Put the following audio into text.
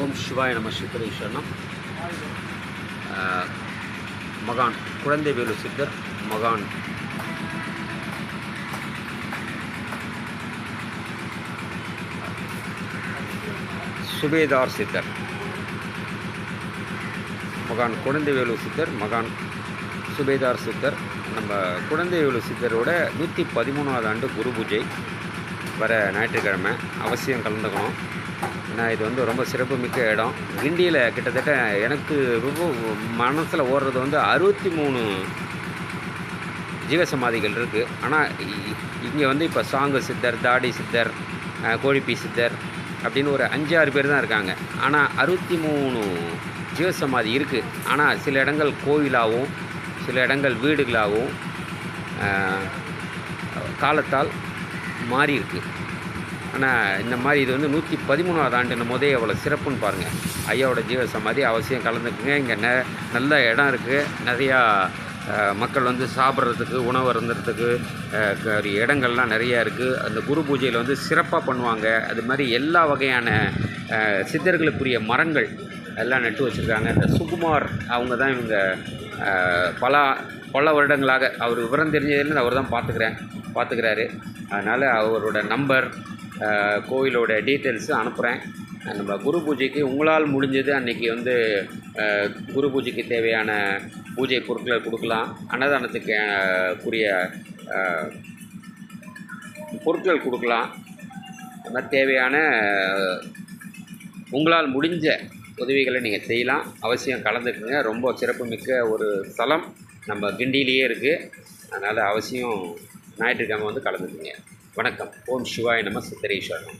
ஓம் சிவாய நம சித்தரீஸ்வரனம். மகான் குழந்தைவேலு சித்தர், மகான் சுபேதார் சித்தர், மகான் குழந்தைவேலு சித்தர், மகான் சுபேதார் சித்தர். நம்ம குழந்தைவேலு சித்தரோட 113வது ஆண்டு குரு பூஜை வர ஞாயிற்றுக்கிழமை அவசியம் கலந்துக்கணும். ஏன்னா இது வந்து ரொம்ப சிறப்புமிக்க இடம். கிண்டியில் கிட்டத்தட்ட எனக்கு ரொம்ப மனசில் ஓடுறது வந்து 63 ஜீவசமாதிகள் இருக்குது. ஆனால் இங்கே வந்து இப்போ சாங்கு சித்தர், தாடி சித்தர், கோழிப்பி சித்தர் அப்படின்னு ஒரு 5-6 பேர் தான் இருக்காங்க. ஆனால் 63 ஜீவசமாதி இருக்குது. ஆனால் சில இடங்கள் கோவிலாகவும் சில இடங்கள் வீடுகளாகவும் காலத்தால் மாறி இருக்குது. ஆனால் இந்த மாதிரி இது வந்து 113வது ஆண்டுன்னும் போதே எவ்வளோ சிறப்புன்னு பாருங்கள். ஐயாவோட ஜீவசமாதி அவசியம் கலந்துக்குங்க. இங்கே நல்ல இடம் இருக்குது. நிறையா மக்கள் வந்து சாப்பிட்றதுக்கு, உணவு அருந்துறதுக்கு இடங்கள்லாம் நிறையா இருக்குது. அந்த குரு பூஜையில் வந்து சிறப்பாக பண்ணுவாங்க. அது மாதிரி எல்லா வகையான சித்தர்களுக்குரிய மரங்கள் எல்லாம் நட்டு வச்சுருக்காங்க. இந்த சுகுமார் அவங்க தான் இவங்க பல வருடங்களாக அவர் விவரம் தெரிஞ்சதுலேருந்து அவர் தான் பார்த்துக்கிறாரு. அதனால் அவரோட நம்பர், கோவிலோட டீட்டெயில்ஸு அனுப்புகிறேன். நம்ம குரு பூஜைக்கு உங்களால் முடிஞ்சது அன்றைக்கி வந்து குரு பூஜைக்கு தேவையான பூஜை பொருட்களை கொடுக்கலாம். அன்னதானத்துக்கு கூடிய பொருட்கள் கொடுக்கலாம். அது மாதிரி தேவையான உங்களால் முடிஞ்ச உதவிகளை நீங்கள் செய்யலாம். அவசியம் கலந்துக்குங்க. ரொம்ப சிறப்புமிக்க ஒரு ஸ்தலம் நம்ம கிண்டியிலேயே இருக்குது. அதனால் அவசியம் ஞாயிற்றுக்கிழமை வந்து கலந்துக்குங்க. வணக்கம். ஓம் சிவாய நம சித்தரீஸ்வரனம்.